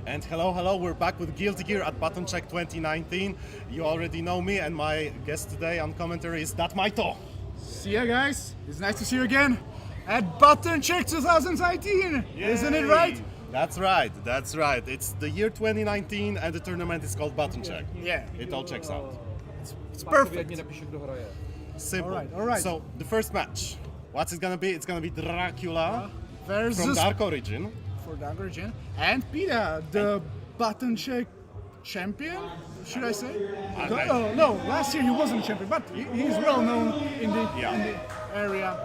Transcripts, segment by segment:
And hello, we're back with Guilty Gear at BUTTONCZECH.19. You already know me, and my guest today on commentary is that Maito. See ya, guys. It's nice to see you again at BUTTONCZECH.19. Isn't it right? That's right. It's the year 2019 and the tournament is called BUTTONCZECH. Yeah. It all checks out. It's perfect. Simple. All right. So, the first match, what's it gonna be? It's gonna be Dracula Versus from Dark Origin. for Dark Origin and Pita, the BUTTONCZECH champion, should I say? No, last year he wasn't champion, but he's well known in the area.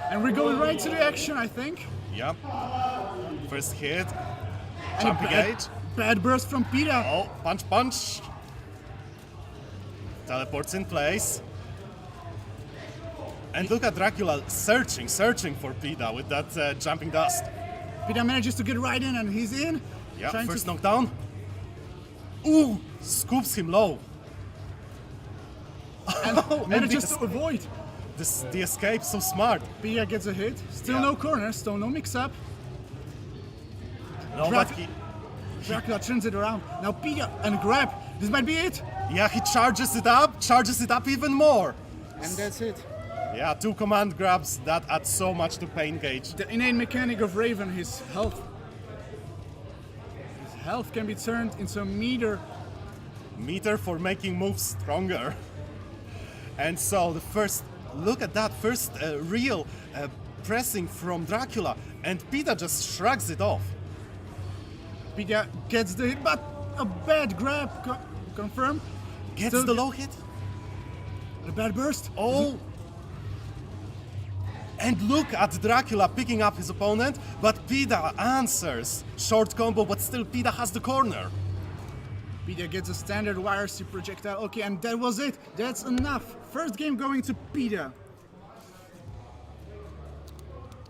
And we're going right to the action, I think. Yep. First hit. And Jumping age. bad burst from Pita. Oh, punch. Teleports in place. And look at Dracula searching for Pita with that jumping dust. Pita manages to get right in, and he's in. Yeah, Trying first to... knockdown. Ooh, scoops him low. and manages to avoid. The escape, so smart. Pita gets a hit. Still no corner, still no mix-up. No, but Dracula turns it around. Now Pita and grab. This might be it. he charges it up even more. And that's it. Yeah, 2 command grabs, that adds so much to pain gauge. The innate mechanic of Raven, his health can be turned into a meter. Meter for making moves stronger. And so the first, look at that first real pressing from Dracula, and Pita just shrugs it off. Pita gets the hit, but a bad grab, confirm. Gets Still the low hit. A bad burst. Oh! And look at Dracula picking up his opponent, but Pita answers. Short combo, but still Pita has the corner. Pita gets a standard YRC projectile. Okay, and that was it. That's enough. First game going to Pita.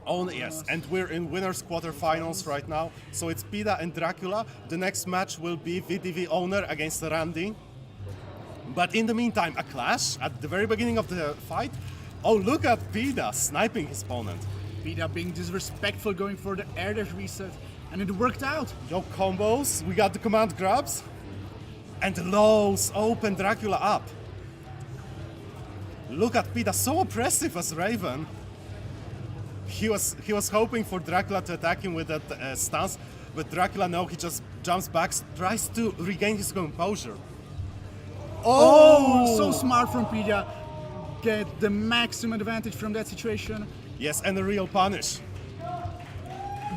Oh yes, and we're in winners quarterfinals right now. So it's Pita and Dracula. The next match will be VTV owner against Randy. But in the meantime, a clash at the very beginning of the fight. Oh, look at Pita sniping his opponent. Pita being disrespectful, going for the air dash reset, and it worked out. Yo, combos, we got the command grabs. And the lows open Dracula up. Look at Pita, so oppressive as Raven. He was hoping for Dracula to attack him with that stance, but Dracula, no, he just jumps back, tries to regain his composure. Oh, so smart from Pita. Get the maximum advantage from that situation. Yes, and a real punish.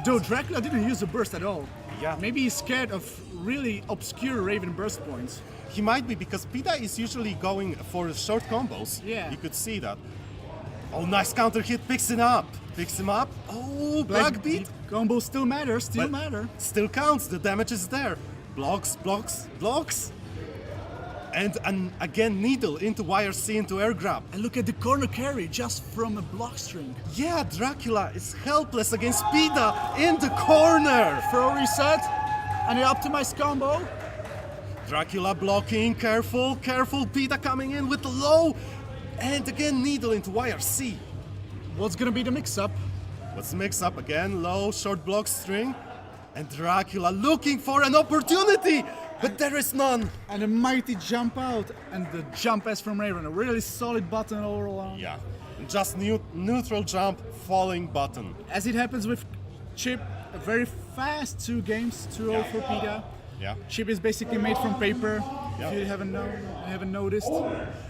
Though Dracula didn't use the burst at all. Yeah. Maybe he's scared of really obscure Raven burst points. He might be, because Pita is usually going for short combos. Yeah. You could see that. Oh, nice counter hit, picks him up. Oh, black beat. Combo still matters, Still counts, the damage is there. Blocks. And again, needle into YRC, into air grab. And look at the corner carry just from a block string. Yeah, Dracula is helpless against Pita in the corner. Throw reset and the optimized combo. Dracula blocking, careful, Pita coming in with the low. And again, needle into YRC. What's gonna be the mix-up? Let's mix up again, low, short block string. And Dracula looking for an opportunity, but there is none. And a mighty jump out, and the jump S from Raven, a really solid button all along. Yeah, just neutral jump, falling button. As it happens with Chip, a very fast 2 games, 2-0 for Pita. Yeah. Chip is basically made from paper, if you haven't noticed.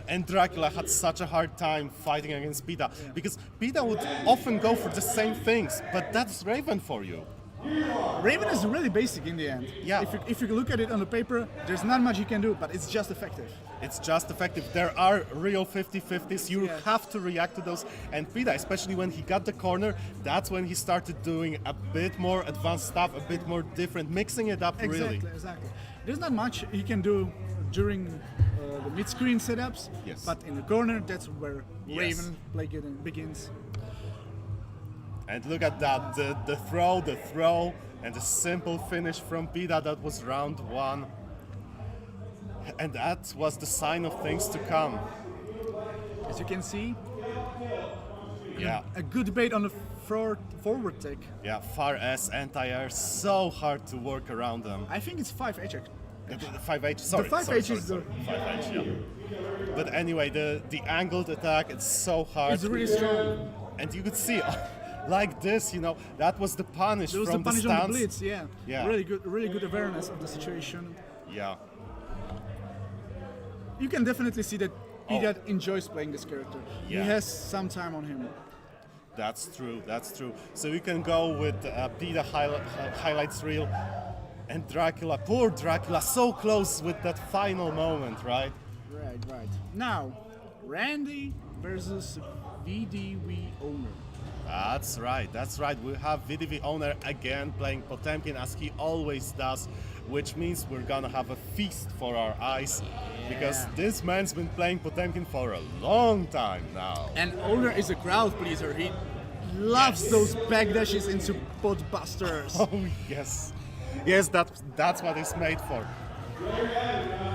And Dracula had such a hard time fighting against Pita, because Pita would often go for the same things, but that's Raven for you. Raven is really basic in the end. Yeah. If you look at it on the paper, there's not much you can do, but it's just effective. It's just effective. There are real 50-50s. You have to react to those. And Pita, especially when he got the corner, that's when he started doing a bit more advanced stuff, a bit more different, mixing it up really. Exactly. There's not much he can do during the mid-screen setups, but in the corner, that's where Raven play begins. And look at that, the throw, and the simple finish from Pita. That was round 1. And that was the sign of things to come. As you can see, Yeah. a good debate on the forward take. Yeah, far S, anti-air, so hard to work around them. I think it's 5H. The 5H, sorry. The 5H sorry, is sorry, the- sorry. 5H, yeah. But anyway, the angled attack, it's so hard. It's really strong. And you could see, like this, that was the punish There was from the punish the on stance. the blitz, yeah. Yeah. Really good awareness of the situation. Yeah. You can definitely see that Pida enjoys playing this character. Yeah. He has some time on him. That's true, that's true. So we can go with Pida highlights reel and Dracula, poor Dracula, so close with that final moment, right? Right. Now, Randy versus VDV owner. That's right. We have VDV owner again playing Potemkin as he always does, which means we're gonna have a feast for our eyes because this man's been playing Potemkin for a long time now. And owner is a crowd pleaser. He loves those backdashes into pot busters. Oh yes, that's what it's made for.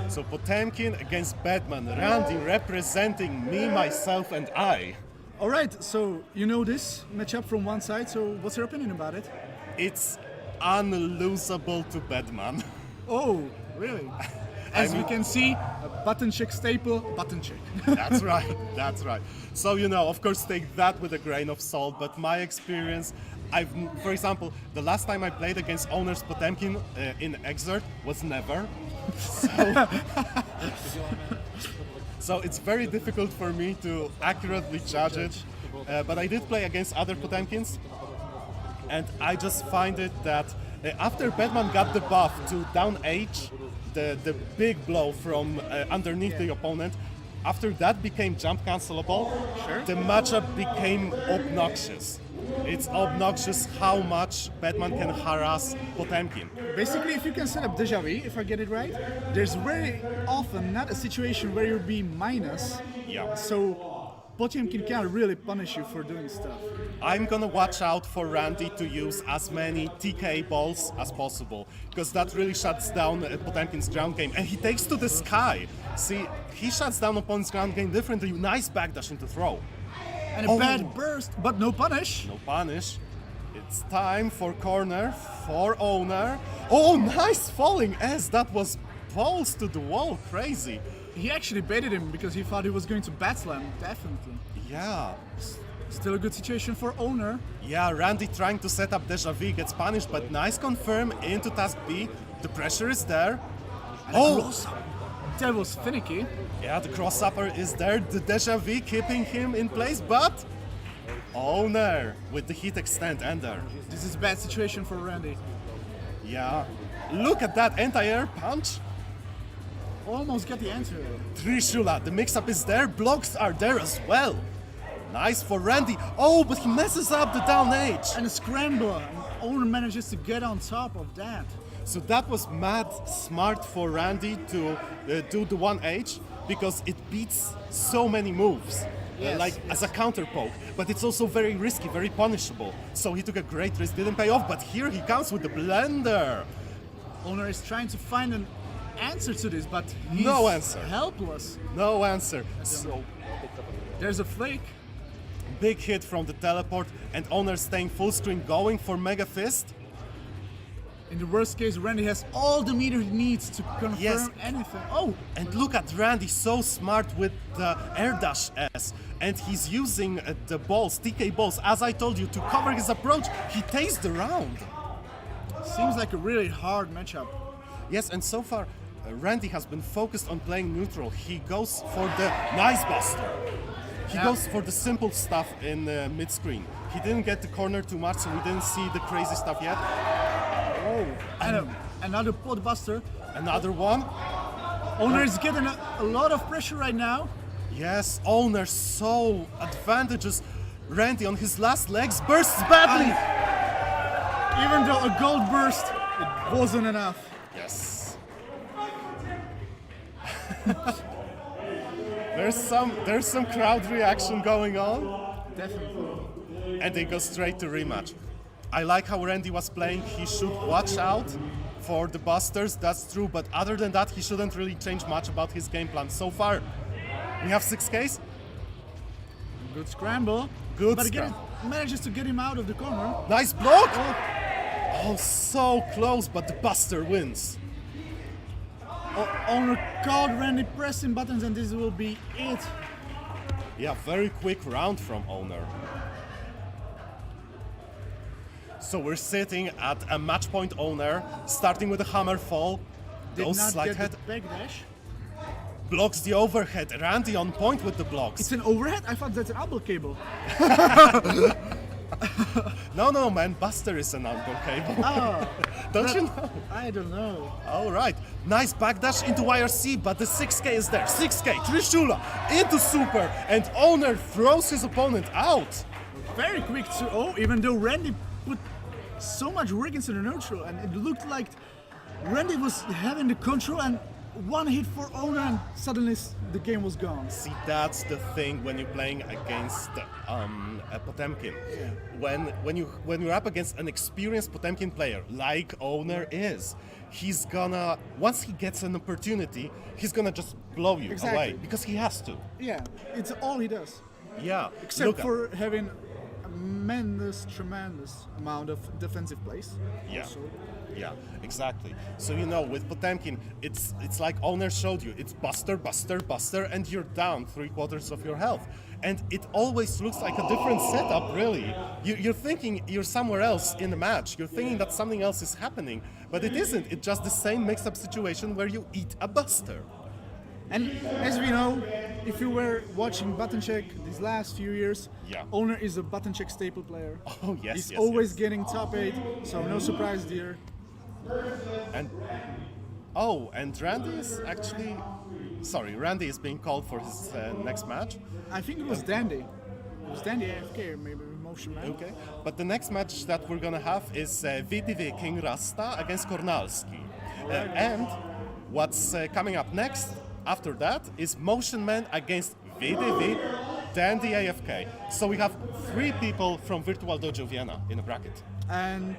So Potemkin against Batman, Randy representing me, myself, and I. All right, so you know this matchup from one side. So what's your opinion about it? It's unlosable to Batman. Oh, really? As we can see, a button check staple, button check. That's right. So, of course, take that with a grain of salt, but my experience, for example, the last time I played against owners Potemkin in Exert was never. So it's very difficult for me to accurately judge it, but I did play against other Potemkins, and I just find it that after Batman got the buff to down H, the big blow from underneath the opponent, after that became jump cancelable, the matchup became obnoxious. It's obnoxious how much Batman can harass Potemkin. Basically, if you can set up Deja Vu, if I get it right, there's very often not a situation where you'll be minus. Yeah. So Potemkin can really punish you for doing stuff. I'm gonna watch out for Randy to use as many TK balls as possible, because that really shuts down Potemkin's ground game, and he takes to the sky. See, he shuts down opponent's ground game differently. Nice backdash into throw. And a bad burst, but no punish. No punish. It's time for corner for owner. Oh, nice falling S. That was balls to the wall. Crazy. He actually baited him because he thought he was going to bat slam, definitely. Yeah. Still a good situation for owner. Yeah, Randy trying to set up Deja Vu gets punished, but nice confirm into task B. The pressure is there. That was finicky. Yeah, the cross-upper is there. The Deja Vu keeping him in place, but owner with the heat extend ender. This is a bad situation for Randy. Yeah. Look at that anti-air punch. Almost got the answer. Trishula, the mix-up is there, blocks are there as well. Nice for Randy. Oh, but he messes up the down H. And a scrambler. And owner manages to get on top of that. So that was mad smart for Randy to do the 1H because it beats so many moves. As a counter poke, but it's also very risky, very punishable. So he took a great risk, didn't pay off, but here he comes with the blender. Owner is trying to find an answer to this, but he's No answer. helpless. No answer. So There's a flake. big hit from the teleport, and owner staying full screen, going for Mega Fist. In the worst case, Randy has all the meter he needs to confirm Yes. anything. Oh, And look at Randy, so smart with the air dash S, and he's using the balls, TK balls, as I told you, to cover his approach. He takes the round. seems like a really hard matchup. Yes, and so far, Randy has been focused on playing neutral. He goes for the nice buster. He goes for the simple stuff in mid-screen. He didn't get the corner too much, so we didn't see the crazy stuff yet. And another pot buster. Another one. Owner is getting a lot of pressure right now. Yes, owner so advantages Randy on his last legs, bursts badly. Even though a gold burst, it wasn't enough. Yes. there's some crowd reaction going on, Definitely. and they go straight to rematch. I like how Randy was playing. He should watch out for the busters, that's true, but other than that, he shouldn't really change much about his game plan. So far, we have 6Ks. Good scramble. Good But again, scramble. manages to get him out of the corner. Nice block! Oh, so close, but the Buster wins. Owner caught Randy pressing buttons, and this will be it. Yeah, very quick round from Owner. So we're sitting at a match point Owner, starting with a hammer fall. Did Goes not slide get head, the backdash. blocks the overhead. Randy on point with the blocks. It's an overhead? I thought that's an elbow cable. No, man, Buster is an elbow cable. Oh, Don't you know? I don't know. All right, nice backdash into YRC, but the 6K is there. 6K, Trishula into super, and Owner throws his opponent out. Very quick 2-0, even though Randy put so much work into the neutral, and it looked like Randy was having the control, and one hit for Owner, and suddenly the game was gone. See, that's the thing when you're playing against a Potemkin. Yeah. When you're up against an experienced Potemkin player like Owner is, he's gonna, once he gets an opportunity, he's gonna just blow you Exactly. away because he has to. Yeah, it's all he does. Yeah. Except Look at- for having a tremendous amount of defensive plays. Yeah. Also. Yeah, exactly. So with Potemkin, it's like Owner showed you. It's Buster, Buster, Buster, and you're down 3/4 of your health. And it always looks like a different setup, really. You're thinking you're somewhere else in the match. You're thinking that something else is happening, but it isn't. It's just the same mix-up situation where you eat a Buster. And as we know, if you were watching BUTTONCZECH these last few years, Yeah. Owner is a BUTTONCZECH staple player. Oh yes, He's yes, always yes. getting top 8, so no surprise there. And Randy is actually, Randy is being called for his next match. I think it was Dandy. It was Dandy AFK, or maybe Motion Man. Okay, but the next match that we're gonna have is VDV King Rasta against Kornalski. And what's coming up next after that is Motion Man against VDV Dandy AFK. So we have 3 people from Virtual Dojo Vienna in a bracket. And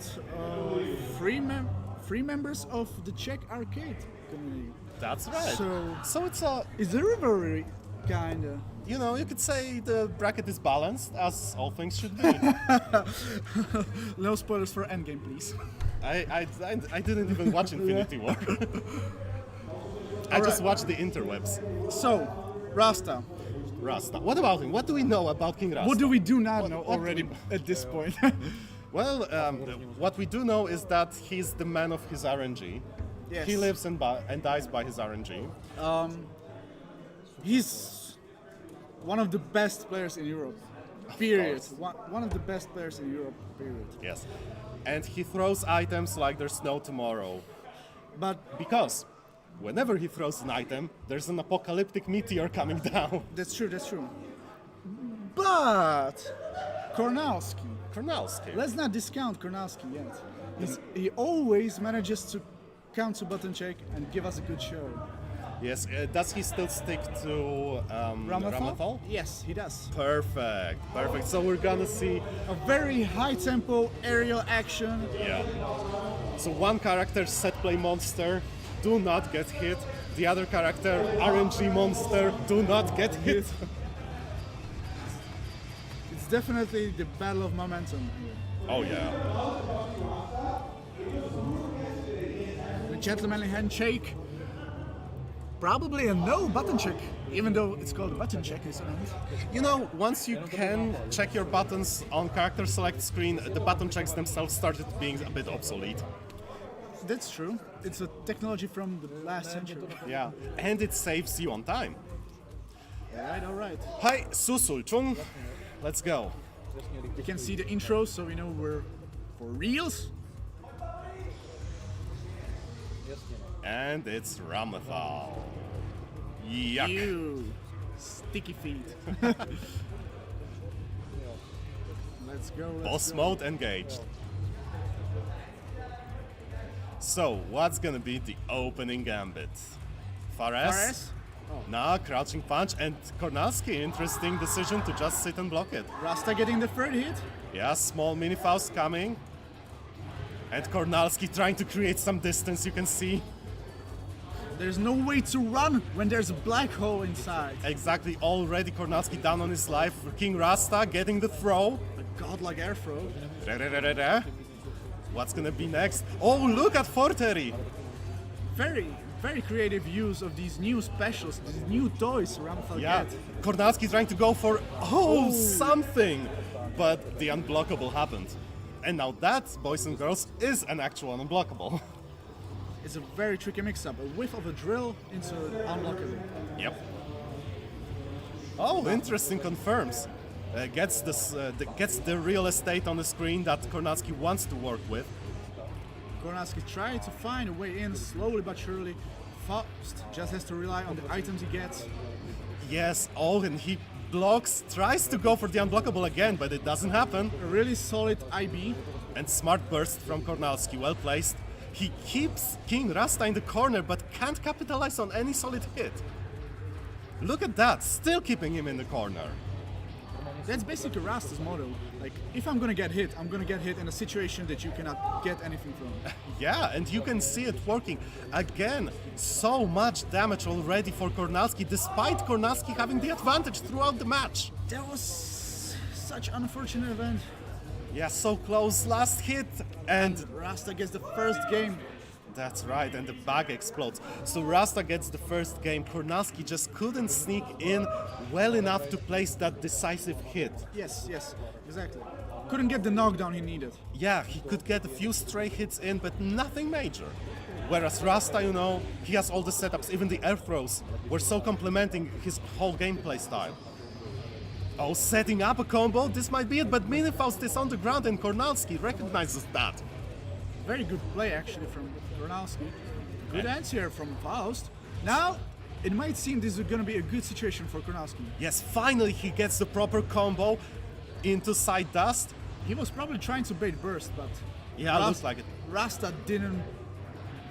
3 members of the Czech arcade community. That's right. So it's a, It's a rivalry, kinda. you could say the bracket is balanced, as all things should be. No spoilers for Endgame, please. I didn't even watch Infinity War. I just watched the interwebs. So, Rasta. Rasta. What about him? What do we know about King Rasta? What do we do not know what do already we- at this point? Well, what we do know is that he's the man of his RNG. Yes. He lives and dies by his RNG. He's one of the best players in Europe. Period. course. One of the best players in Europe. Period. Yes. And he throws items like there's no tomorrow. But Because whenever he throws an item, there's an apocalyptic meteor coming down. that's true. That's true. But Kornalski. Kornalski. Let's not discount Kornalski yet. He always manages to come to BUTTONCZECH and give us a good show. Yes. Does he still stick to Ramathal? Yes, he does. Perfect. Perfect. So we're gonna see. A very high tempo aerial action. Yeah. So one character set play monster, do not get hit. The other character RNG monster, do not get hit. It's definitely the battle of momentum here. Oh yeah. The gentlemanly handshake. Probably a no BUTTONCZECH, even though it's called BUTTONCZECH, isn't it? Once you can check your buttons on character select screen, the button checks themselves started being a bit obsolete. That's true. It's a technology from the last century. Yeah. And it saves you on time. All right. Hi, Susulchung. Let's go. You can see the intro, so we know we're for reals. And it's Ramathal. Yuck. Ew. Sticky feet. Let's go. Boss mode engaged. So, what's gonna be the opening gambit? Fares? Fares? Nah, crouching punch, and Kornalski, interesting decision to just sit and block it. Rasta getting the third hit. Yeah, small mini Faust coming. And Kornalski trying to create some distance, you can see. There's no way to run when there's a black hole inside. Exactly, already Kornalski down on his life. King Rasta getting the throw. godlike air throw. Ra-ra-ra-ra-ra. What's gonna be next? Oh, look at Forteri! Very creative use of these new specials, these new toys Ramthal Yeah, get. Kornacki trying to go for something, but the unblockable happened. And now that, boys and girls, is an actual unblockable. It's a very tricky mix-up. A whiff of a drill into unblockable. Yep. Oh, interesting, confirms. Gets the real estate on the screen that Kornacki wants to work with. Kornacki tried to find a way in slowly but surely. Faust just has to rely on the items he gets. Yes, oh, and he blocks, tries to go for the unblockable again, but it doesn't happen. A really solid IB. And smart burst from Kornacki, well placed. He keeps King Rasta in the corner, but can't capitalize on any solid hit. Look at that, still keeping him in the corner. That's basically Rasta's motto. Like, if I'm gonna get hit, I'm gonna get hit in a situation that you cannot get anything from. Yeah, and you can see it working. Again, so much damage already for Kornacki, despite Kornacki having the advantage throughout the match. That was such an unfortunate event. Yeah, so close, last hit, and Rasta gets the first game. that's right, and the bag explodes. So Rasta gets the first game. Kornacki just couldn't sneak in well enough to place that decisive hit. Yes, exactly. Couldn't get the knockdown he needed. Yeah, he could get a few stray hits in, but nothing major. Whereas Rasta, you know, he has all the setups, even the air throws were so complementing his whole gameplay style. Oh, setting up a combo, this might be it, but Minifaust is on the ground and Kornacki recognizes that. Very good play actually from Kornacki. Good answer from Faust. Now, it might seem this is going to be a good situation for Kornacki. Yes, finally he gets the proper combo into side dust. He was probably trying to bait burst, but Yeah, looks like it. Rasta didn't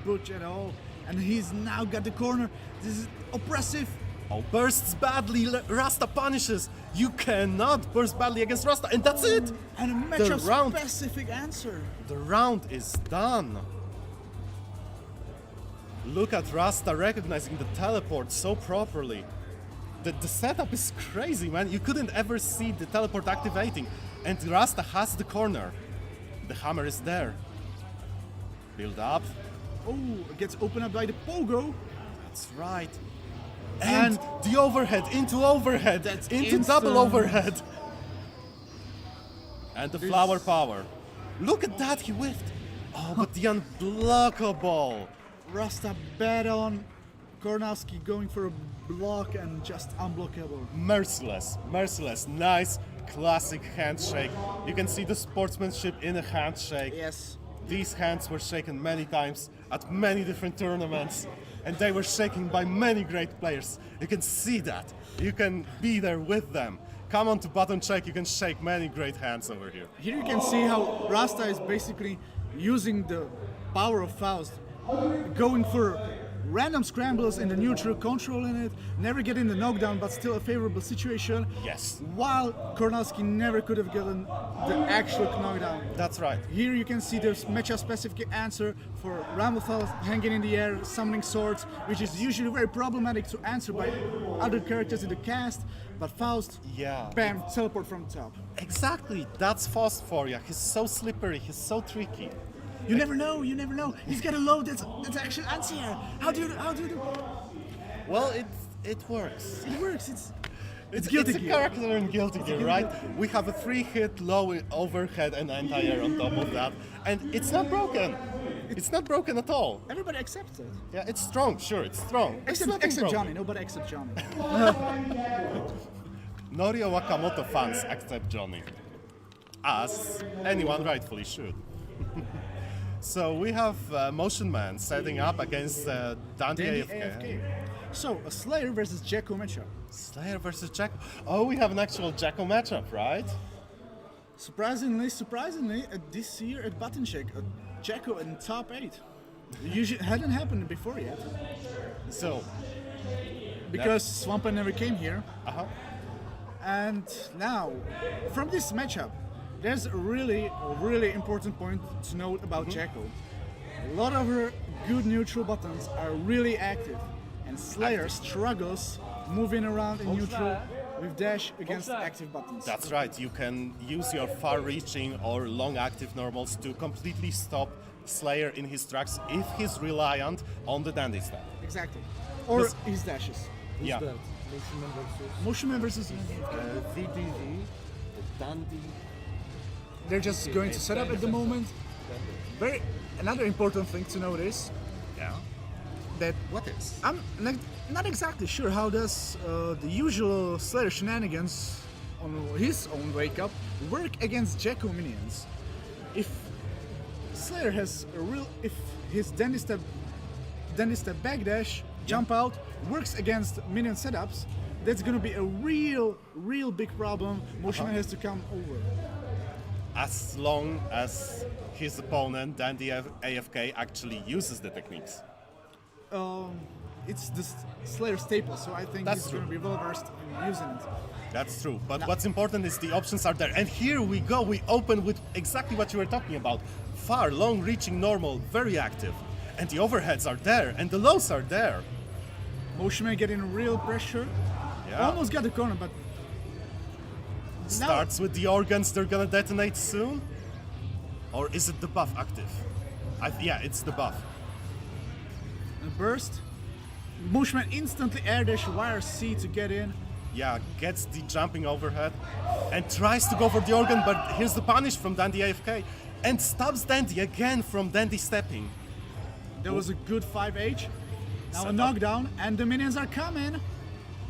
budge at all, and he's now got the corner. This is oppressive. Oh, bursts badly, Rasta punishes. You cannot burst badly against Rasta, and that's it! And a matchup round- specific answer. The round is done. Look at Rasta recognizing the teleport so properly. The setup is crazy, man. You couldn't ever see the teleport activating. And Rasta has the corner. The hammer is there. Build up. Oh, it gets opened up by the pogo. That's right. And the overhead into overhead. That's into double instant. overhead. And the flower power. Look at that, he whiffed. Oh, but the unblockable. Rasta bet on Kornacki going for a block and just unblockable. Merciless, merciless, nice, classic handshake. You can see the sportsmanship in a handshake. Yes. These hands were shaken many times at many different tournaments, and they were shaken by many great players. You can see that. You can be there with them. Come on to Button Check, you can shake many great hands over here. Here you can see how Rasta is basically using the power of Faust, going for random scrambles in the neutral, controlling it, never getting the knockdown, but still a favorable situation. Yes. While Kornacki never could have gotten the actual knockdown. That's right. Here you can see there's matchup-specific answer for Ramthal hanging in the air, summoning swords, which is usually very problematic to answer by other characters in the cast. But Faust, Yeah. bam, teleport from the top. Exactly, that's Faust for you. He's so slippery, he's so tricky. You never know, you never know. He's got a load that's actually answer. How do you do? Well, it works. It works. It's Guilty a Gear. character in Guilty Gear, right? We have a 3-hit low overhead and anti-air on top of that, and it's not broken. It's not broken at all. Everybody accepts it. Yeah, it's strong, sure, it's strong. It's nothing Except broken. Johnny. Nobody except Johnny. Norio Wakamoto fans accept Johnny, as anyone rightfully should. So we have Motion Man setting up against Dandy Dandy AFK. AFK. So, a Slayer versus Jacko matchup. Slayer versus Jacko. Oh, we have an actual Jacko matchup, right? Surprisingly, this year at BUTTONCZECH, Jacko in top 8. Usually hadn't happened before yet. So, Because Swampa never came here. uh-huh. And now, from this matchup, there's a really important point to note about Jacko. A lot of her good neutral buttons are really active, and Slayer struggles moving around in neutral with dash against active buttons. That's right, you can use your far-reaching or long-active normals to completely stop Slayer in his tracks if he's reliant on the dandy step. Exactly. Or Because- his dashes. Yeah. That Motion versus Motion man versus VDV, Dandy. they're just going to set up at the moment. Another important thing to notice Yeah. that What is? I'm not exactly sure how does the usual Slayer shenanigans on his own wake up work against Jekko minions. If Slayer has if his dandy step backdash jump out works against minion setups, that's gonna be a real big problem. Motion Man has to come over. As long as his opponent, Dandy AFK, actually uses the techniques. It's the Slayer staple, so I think That's he's true. gonna be well versed in using it. That's true. But what's important is the options are there. And here we go. We open with exactly what you were talking about. Far, long-reaching normal, very active. And the overheads are there, and the lows are there. Motion Man getting real pressure. Yeah. Almost got the corner, but Starts with the organs, they're gonna detonate soon? Or is it the buff active? Yeah, it's the buff. a burst. Motion Man instantly air dash wire C to get in. Yeah, gets the jumping overhead and tries to go for the organ, but here's the punish from Dandy AFK and stops Dandy again from Dandy stepping. There was a good 5H. Now Set a up. knockdown, and the minions are coming.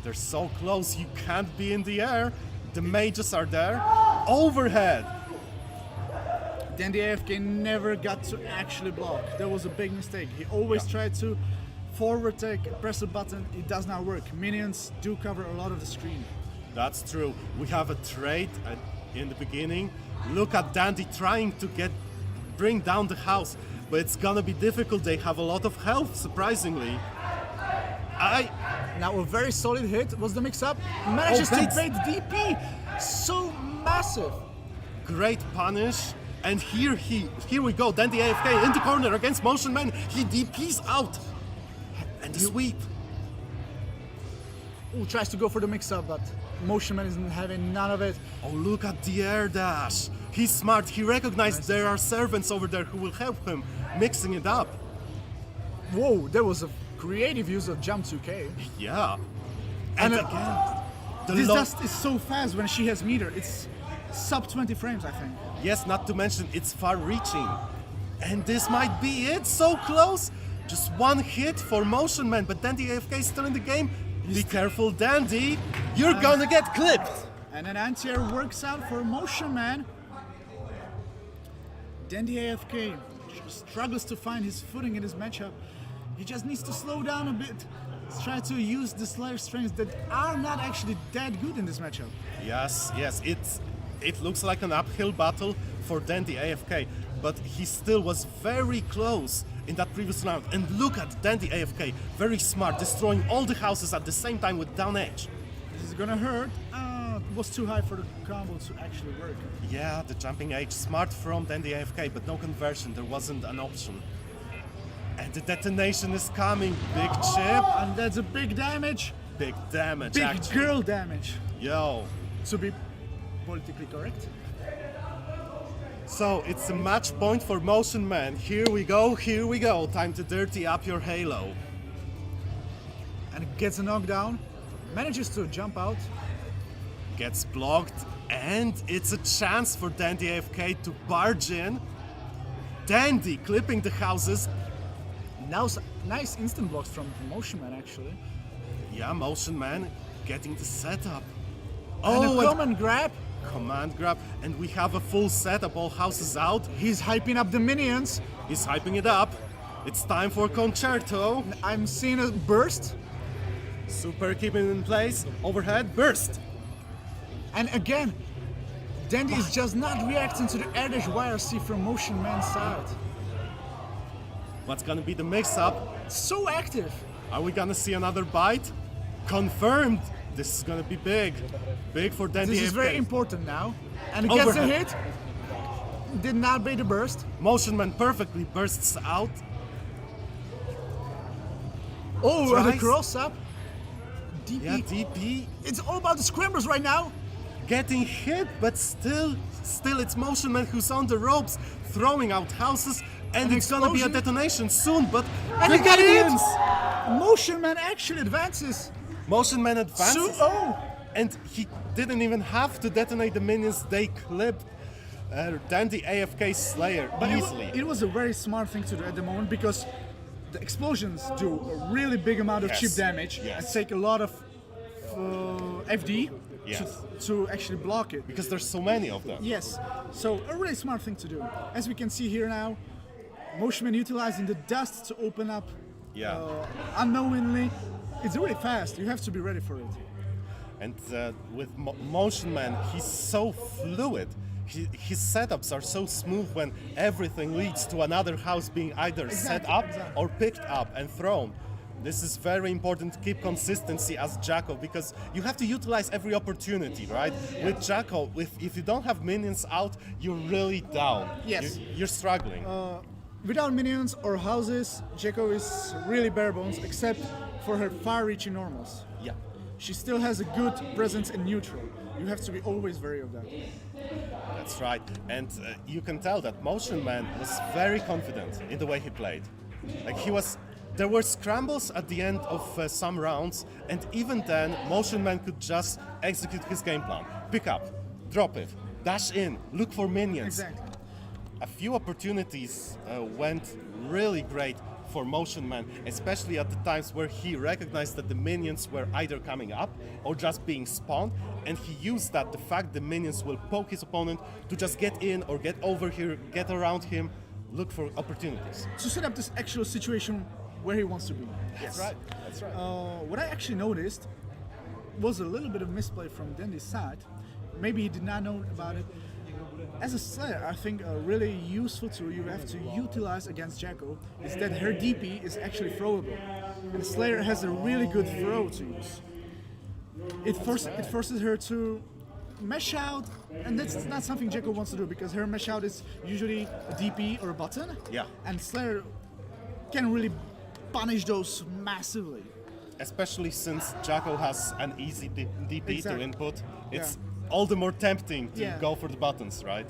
They're so close, you can't be in the air. The mages are there. Overhead. Then the AFK never got to actually block. That was a big mistake. He always tried to forward take, press a button. It does not work. Minions do cover a lot of the screen. That's true. We have a trade in the beginning. Look at Dandy trying to bring down the house, but it's gonna be difficult. They have a lot of health, surprisingly. Now a very solid hit was the mix-up. Manages to that's- bait DP. So massive. Great punish. And here we go. Dandy AFK in the corner against Motion Man. He DPs out. And the sweep. Ooh, tries to go for the mix-up, but Motion Man isn't having none of it. Oh, look at the air dash. He's smart. He recognized there are servants over there who will help him mixing it up. Whoa, that was a creative use of jump 2K. Yeah. And And, again, the This lo- dust is so fast when she has meter. It's sub 20 frames, I think. Yes, not to mention it's far-reaching. And this might be it. So close. Just one hit for Motion Man, but Dandy AFK is still in the game. Be careful, Dandy. You're gonna get clipped. And an anti-air works out for Motion Man. Then the AFK struggles to find his footing in his matchup. He just needs to slow down a bit. Try to use the Slayer strengths that are not actually that good in this matchup. Yes, it looks like an uphill battle for Dandy AFK, but he still was very close in that previous round. And look at Dandy AFK, very smart, destroying all the houses at the same time with down edge. This is gonna hurt. It was too high for the combo to actually work. Yeah, the jumping edge, smart from Dandy AFK, but no conversion, there wasn't an option. And the detonation is coming, big chip, And that's a big damage. big damage Big actually. girl damage. Yo. To be politically correct. So it's a match point for Motion Man. Here we go. Time to dirty up your halo. And gets a knockdown. Manages to jump out. Gets blocked, and it's a chance for Dandy AFK to barge in. Dandy clipping the houses. Now nice instant blocks from Motion Man actually. Yeah, Motion Man getting the setup. And a and command grab. command grab, and we have a full setup, all houses out. He's hyping up the minions. He's hyping it up. It's time for Concerto. I'm seeing a burst. Super keeping in place. Overhead, burst. And again, Dandy is just not reacting to the air dash YRC from Motion Man's side. What's gonna be the mix-up? So active. Are we gonna see another bite? Confirmed. This is gonna be big. Big for Dandy This is very AFK. important now. And it gets a Overhead. hit. Did not bait the burst. Motion Man perfectly bursts out. Oh, and a Tries. cross up. DP. Yeah, DP It's all about the scramblers right now. getting hit, but still it's Motion Man who's on the ropes, throwing out houses, and An it's gonna be a explosion. detonation soon, but And the he got it! Guardians! Motion Man actually advances. Motion Man advances, 2-0. and he didn't even have to detonate the minions, they clipped Dandy AFK Slayer But easily. it was a very smart thing to do at the moment because the explosions do a really big amount of Yes. chip damage Yes. and take a lot of FD Yes. to actually block it. Because there's so many of them. Yes, so a really smart thing to do. As we can see here now, Motionman utilizing the dust to open up Yeah. unknowingly. It's really fast, you have to be ready for it. And with Motion Man, he's so fluid. His setups are so smooth when everything leads to another house being either set Exactly, up exactly. or picked up and thrown. This is very important to keep consistency as Jacko because you have to utilize every opportunity, right? With Jacko, if you don't have minions out, you're really down. Yes. You're struggling. Without minions or houses, Jekko is really bare bones except for her far-reaching normals. Yeah. She still has a good presence in neutral. You have to be always wary of that. That's right, and you can tell that Motion Man was very confident in the way he played. Like there were scrambles at the end of some rounds, and even then, Motion Man could just execute his game plan: pick up, drop it, dash in, look for minions. Exactly. A few opportunities went really great for Motion Man, especially at the times where he recognized that the minions were either coming up or just being spawned, and he used that, the fact the minions will poke his opponent, to just get in or get over here, get around him, look for opportunities. To set up this actual situation where he wants to be. That's right, that's right. What I actually noticed was a little bit of misplay from Dandy's side. Maybe he did not know about it. As a Slayer, I think a really useful tool you have to utilize against Jacko is that her DP is actually throwable. And Slayer has a really good throw to use. It forces her to mesh out, and that's not something Jacko wants to do because her mesh out is usually a DP or a button. Yeah. And Slayer can really punish those massively. Especially since Jacko has an easy DP Exactly. to input, it's Yeah. all the more tempting to Yeah. go for the buttons, right?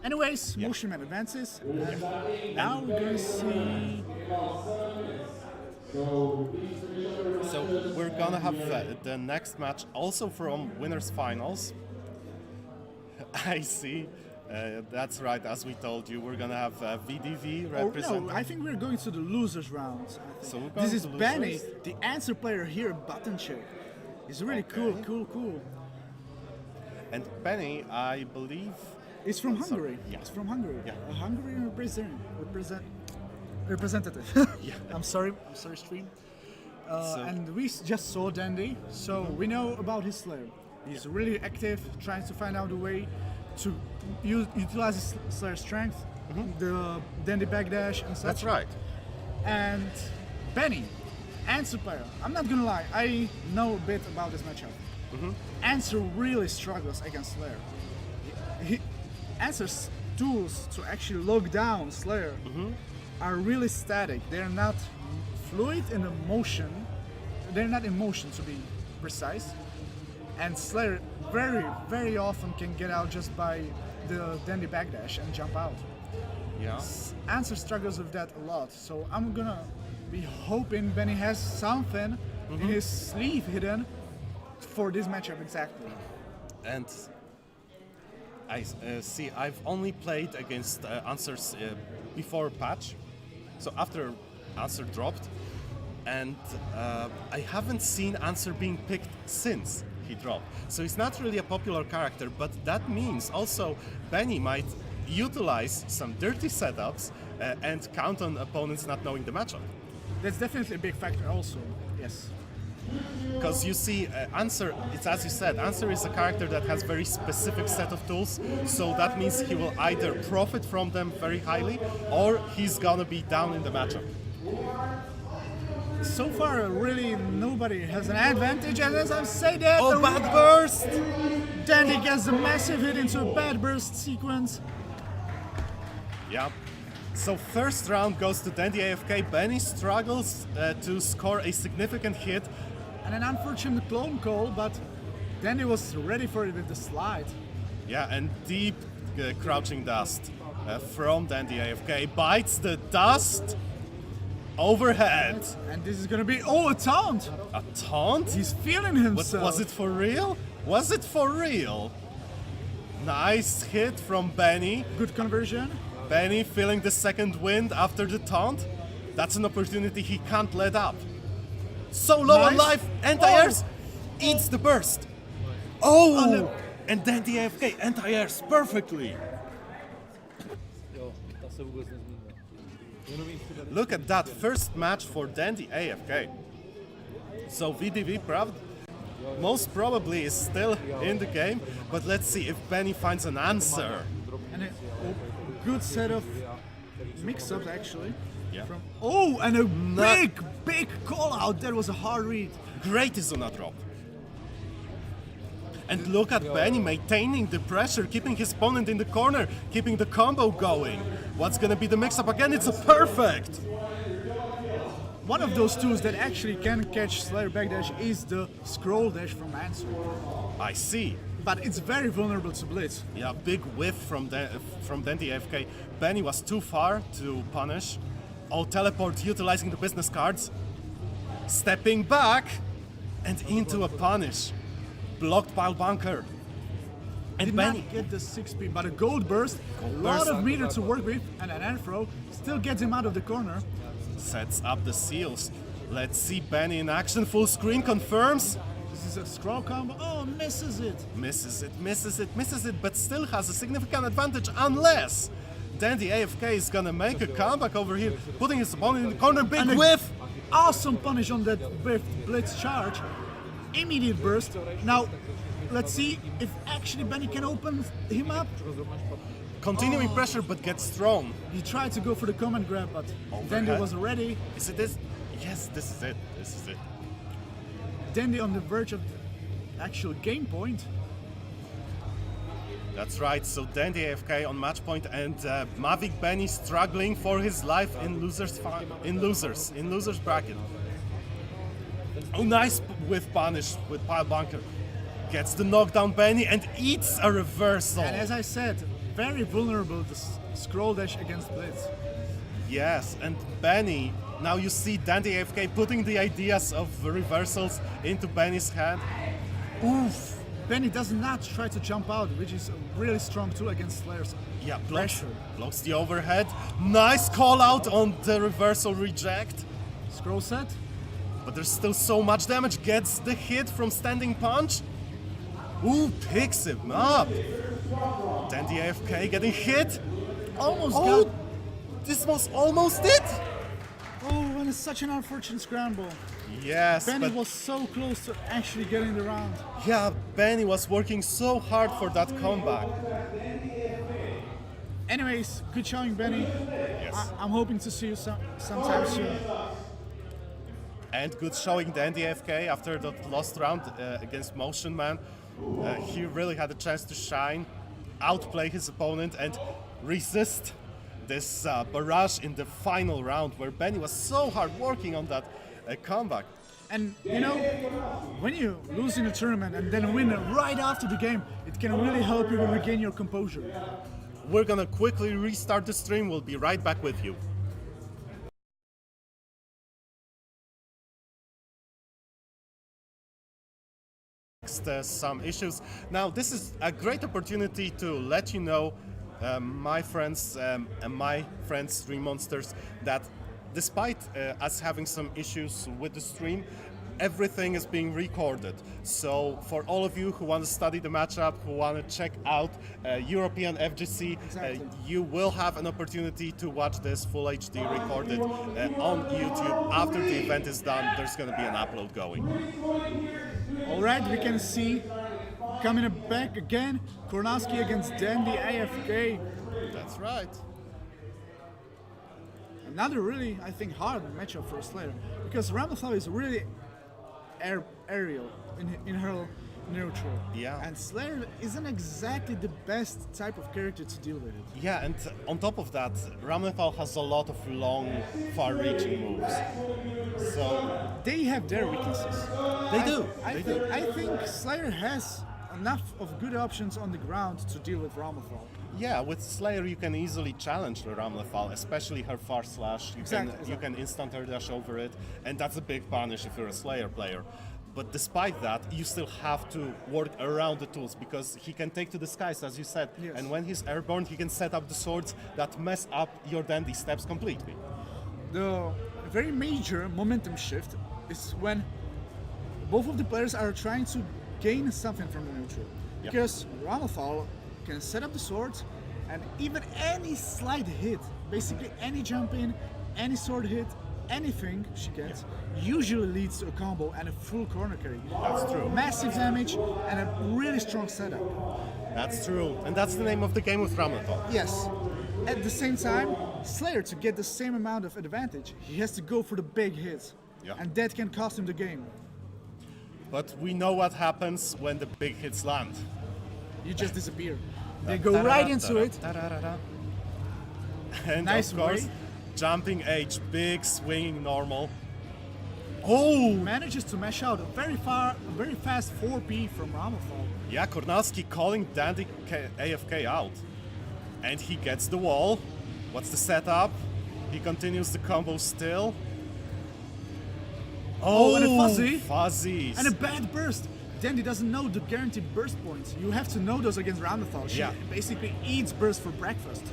Anyways, Yeah. Motion Man advances, and now we're going to see. So we're gonna have the next match also from winners finals. I see. That's right. As we told you, we're gonna have VDV Oh, representing. no, I think we're going to the losers round. I think. So we're going This to is the Benny, losers? the answer player here, BUTTONCZECH. He's really cool. And Penny, I believe. He's from Sorry, Hungary. yeah. He's from Hungary. Yeah. A Hungarian representative. Yeah. I'm sorry, stream. So- And we just saw Dandy, so we know about his Slayer. He's really active, trying to find out a way to utilize his Slayer strength, the Dandy backdash and such. That's right. And Benny, answer player. I'm not gonna lie, I know a bit about this matchup. Answer really struggles against Slayer. Answer's tools to actually lock down Slayer are really static. They're not fluid in the motion. They're not in motion, to be precise. And Slayer very, very often can get out just by the Dandy backdash and jump out. Yeah. Answer struggles with that a lot, so I'm gonna be hoping Benny has something in his sleeve hidden for this matchup exactly. And I see. I've only played against Answers before patch, so after Answer dropped, and I haven't seen Answer being picked since he dropped. So he's not really a popular character, but that means also Benny might utilize some dirty setups and count on opponents not knowing the matchup. That's definitely a big factor also, yes. Because you see, Answer, it's as you said, Answer is a character that has very specific set of tools, so that means he will either profit from them very highly, or he's gonna be down in the matchup. So far, really nobody has an advantage, and as I say that, Oh, bad burst! Dandy gets a massive hit into a bad burst sequence. Yeah, So first round goes to Dandy AFK. Benny struggles to score a significant hit. And an unfortunate clone call, but Dandy was ready for it with the slide. Yeah, and deep crouching dust from Dandy AFK. Bites the dust overhead. And this is gonna be, oh, a taunt! A taunt? He's feeling himself. Was it for real? Was it for real? Nice hit from Benny. Good conversion. Benny feeling the second wind after the taunt. That's an opportunity he can't let up. So low on Nice. life, anti-airs, eats the burst. Oh, no. and then the AFK anti-airs perfectly. Look at that first match for Dandy AFK. So VDV most probably is still in the game, but let's see if Benny finds an answer. And a good set of mix-ups actually. Yeah. And a big call out. That was a hard read. Great is on a drop. And look at Benny maintaining the pressure, keeping his opponent in the corner, keeping the combo going. What's gonna be the mix-up again? It's a perfect! One of those tools that actually can catch Slayer backdash is the scroll dash from Answer. I see. But it's very vulnerable to blitz. Yeah, big whiff from Dandy AFK. Benny was too far to punish. Oh, teleport utilizing the business cards. Stepping back and into a punish. Blocked pile bunker. And Did Benny. not get the 6-speed, but a gold burst, a lot of meter to work with, and an air throw still gets him out of the corner. Sets up the seals. Let's see Benny in action. Full screen confirms. This is a scroll combo. Oh, misses it. Misses it, but still has a significant advantage unless Dandy AFK is gonna make a comeback over here, putting his opponent in the corner. Big And a whiff. Awesome punish on that blitz charge. Immediate burst. Now, let's see if actually Benny can open him up. Continuing pressure, but gets thrown. He tried to go for the command grab, but Overhead. Dandy was ready. Is it this? Yes, this is it. This is it. Dandy on the verge of the actual game point. That's right. So Dandy AFK on match point, and Mavic Benny struggling for his life in losers bracket. Oh, nice with punish with pile bunker. Gets the knockdown Benny and eats a reversal. And as I said, very vulnerable to scroll dash against blitz. Yes, and Benny, now you see Dandy AFK putting the ideas of reversals into Benny's head. Oof. Benny does not try to jump out, which is a really strong tool against Slayers. Yeah, Pressure. blocks the overhead. Nice call out on the reversal reject. Scroll set. But there's still so much damage. Gets the hit from standing punch. Ooh, picks him up. Dandy AFK getting hit. Almost Oh, got. this was almost it. Oh, and it's such an unfortunate scramble. Yes, Benny but was so close to actually getting the round. yeah, Benny was working so hard for that comeback. Anyways, good showing, Benny. Yes. I'm hoping to see you sometime soon. And good showing Dandy AFK after that last round against Motion Man. He really had a chance to shine, outplay his opponent, and resist this barrage in the final round where Benny was so hard working on that comeback. And you know, when you lose in a tournament and then win right after the game, it can really help you regain your composure. We're gonna quickly restart the stream. We'll be right back with you. Some issues. Now, this is a great opportunity to let you know, my friends and my friends, Stream Monsters, that despite us having some issues with the stream, everything is being recorded. So for all of you who want to study the matchup, who want to check out European FGC, Exactly. you will have an opportunity to watch this full HD recorded on YouTube. After the event is done, there's going to be an upload going. All right, we can see coming back again, Kornowski against Dandy AFK. That's right. Another really, I think, hard matchup for a Slayer because Ramethal is really aerial in her neutral. Yeah. And Slayer isn't exactly the best type of character to deal with it. Yeah, and on top of that, Ramlethal has a lot of long, far-reaching moves. So They have their weaknesses. They do. I think Slayer has enough of good options on the ground to deal with Ramlethal. yeah, with Slayer you can easily challenge the Ramlethal, especially her far slash. You can instant air dash over it, and that's a big punish if you're a Slayer player. But despite that, you still have to work around the tools because he can take to the skies, as you said. Yes. And when he's airborne, he can set up the swords that mess up your dandy steps completely. The very major momentum shift is when both of the players are trying to gain something from the neutral. Yeah. Because Ramlethal can set up the swords, and even any slight hit, basically any jump in, any sword hit, anything she gets, usually leads to a combo and a full corner carry. That's true. Massive damage and a really strong setup. That's true. And that's the name of the game with Ramlethal. Yes. At the same time, Slayer, to get the same amount of advantage, he has to go for the big hits. Yeah. And that can cost him the game. But we know what happens when the big hits land. You just disappear. They go right into it. And Nice of course, way. jumping H, big swinging normal. Oh! Manages to mash out a very fast 4P from Ramlethal. Yeah, Kornalski calling Dandy AFK out. And he gets the wall. What's the setup? He continues the combo still. Oh, and a fuzzy. Fuzzies. And a bad burst. Dandy doesn't know the guaranteed burst points. You have to know those against Ramlethal. She Yeah. basically eats burst for breakfast.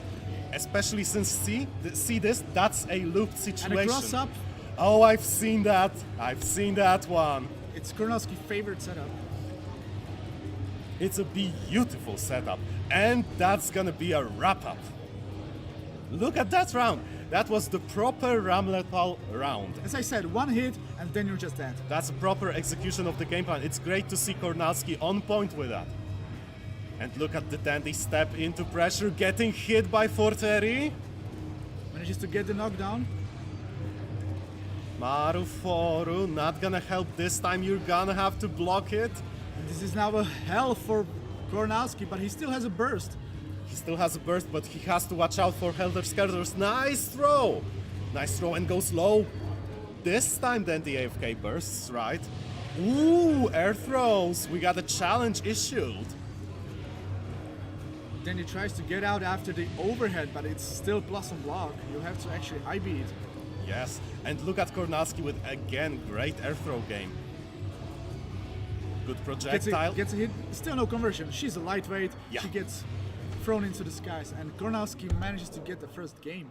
Especially since, see this? That's a looped And situation. a cross up, Oh, I've seen that. I've seen that one. it's Kornalski's favorite setup. It's a beautiful setup. And that's gonna be a wrap-up. Look at that round. That was the proper Ramlethal round. As I said, one hit and then you're just dead. That's a proper execution of the game plan. It's great to see Kornalski on point with that. And look at the dandy step into pressure, getting hit by Forteri. Manages to get the knockdown. Maruforu, not gonna help this time. You're gonna have to block it. And this is now a hell for Kornalski, but he still has a burst. He still has a burst, but he has to watch out for Helter Skelters. Nice throw! Nice throw and goes low. This time then the AFK bursts, right? Ooh, air throws. We got a challenge issued. Then he tries to get out after the overhead, but it's still plus on block. You have to actually high beat. Yes, and look at Kornalski with, again, great air throw game. Good projectile. Gets a hit. Still no conversion. She's a lightweight. Yeah. She gets thrown into the skies, and Kornalski manages to get the first game.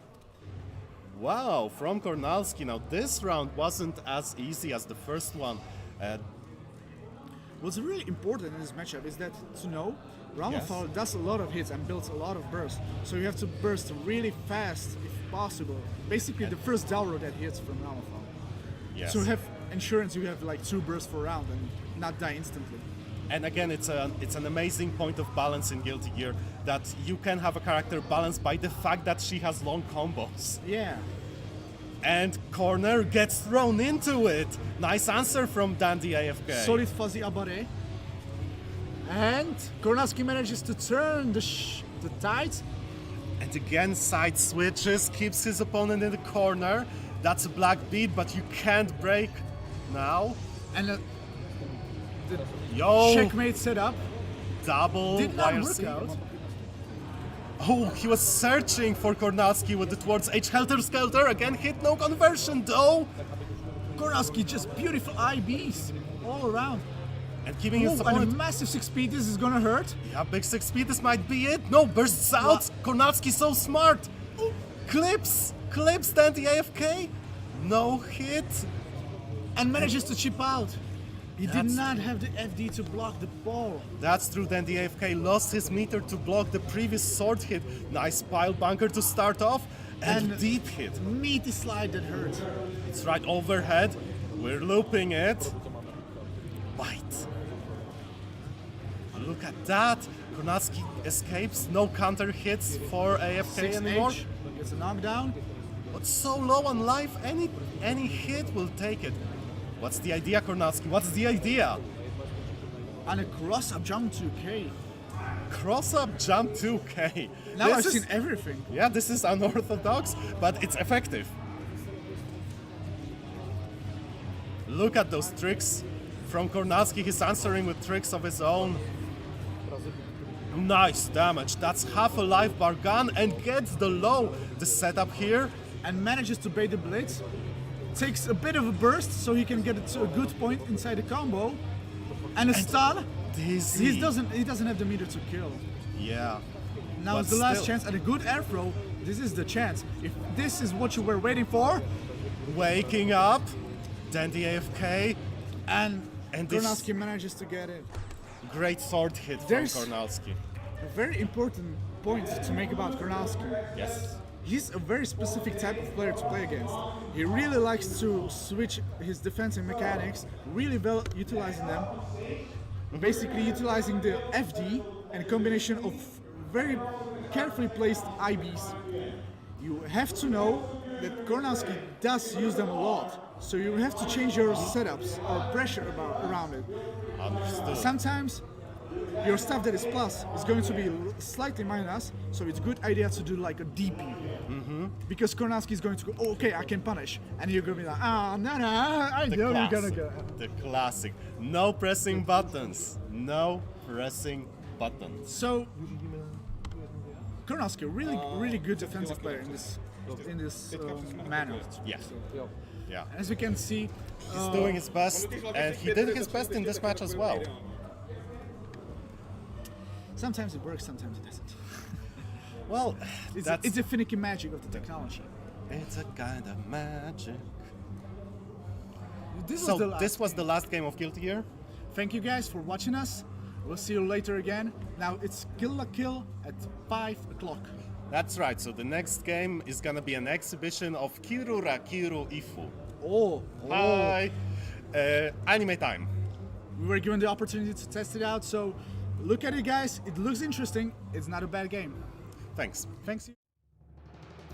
Wow, from Kornalski. Now this round wasn't as easy as the first one. What's really important in this matchup is that to know Ramlethal does a lot of hits and builds a lot of burst. So you have to burst really fast if possible. Basically the first down row that hits from Ramlethal. Yes. So you have insurance, you have like 2 bursts per round and not die instantly. And again, it's an amazing point of balance in Guilty Gear that you can have a character balanced by the fact that she has long combos. Yeah. And corner gets thrown into it. Nice answer from Dandy AFK. Solid fuzzy abare. And Kornalski manages to turn the tides. And again, side switches, keeps his opponent in the corner. That's a black beat, but you can't break now. And the Yo, checkmate setup double did not YRC. work out. Oh, he was searching for Kornalski with the towards H. Helter Skelter. Again, hit no conversion though. Kornalski just beautiful IBs all around. And keeping his Oh, and a opponent. massive 6-speed, this is gonna hurt. Yeah, big 6 speed, this might be it. No, bursts out. Kornalski so smart. Oh, clips Dandy AFK. No hit. And manages to chip out. He did That's- not have the FD to block the ball. That's true, then the AFK lost his meter to block the previous sword hit. Nice pile bunker to start off, and deep hit. Meaty slide that hurt. It's right overhead. We're looping it. Bite. Look at that. Kornalski escapes. No counter hits for AFK anymore. 6H gets a knockdown. But so low on life, any hit will take it. What's the idea, Kornalski? What's the idea? And a cross-up jump 2K. Cross-up jump 2K. Now I've This seen is, everything. yeah, this is unorthodox, but it's effective. Look at those tricks from Kornacki. He's answering with tricks of his own. Nice damage. That's half a life bar gun and gets the low. The setup here. And manages to bait the blitz. Takes a bit of a burst so he can get it to a good point inside the combo. And a stun. Dizzy. He doesn't have the meter to kill. Yeah. Now But it's the last still. chance and a good air throw. This is the chance. If this is what you were waiting for, Waking up. Then the AFK. and this- Kornacki manages to get it. Great sword hit from There's- Kornacki. A very important point to make about Kornacki. Yes. He's a very specific type of player to play against. He really likes to switch his defensive mechanics, really well utilizing them. Basically utilizing the FD and combination of very carefully placed IBs. You have to know that Kornacki does use them a lot. So you have to change your setups or pressure around it. Understood. Sometimes your stuff that is plus is going to be slightly minus, so it's a good idea to do like a DP. Because Kornacki is going to go, oh, okay, I can punish. And you're going to be like, no, I The know you're classic. going to go. The classic. No pressing buttons. No pressing buttons. So, Kornacki, really good defensive player in this manner. Yeah. Yeah. As we can see, He's doing his best, and he did his best in this match as well. sometimes it works, sometimes it doesn't. Well, It's the finicky magic of the technology. it's a kind of magic. This So was the last. this was the last game of Guilty Gear. Thank you guys for watching us. We'll see you later again. Now it's Kill la Kill at 5 o'clock. That's right. So the next game is gonna be an exhibition of Kiru Rakiru Ifu. Oh, Hi. Anime time. we were given the opportunity to test it out, so look at it, guys. It looks interesting. It's not a bad game. Thanks. Thanks.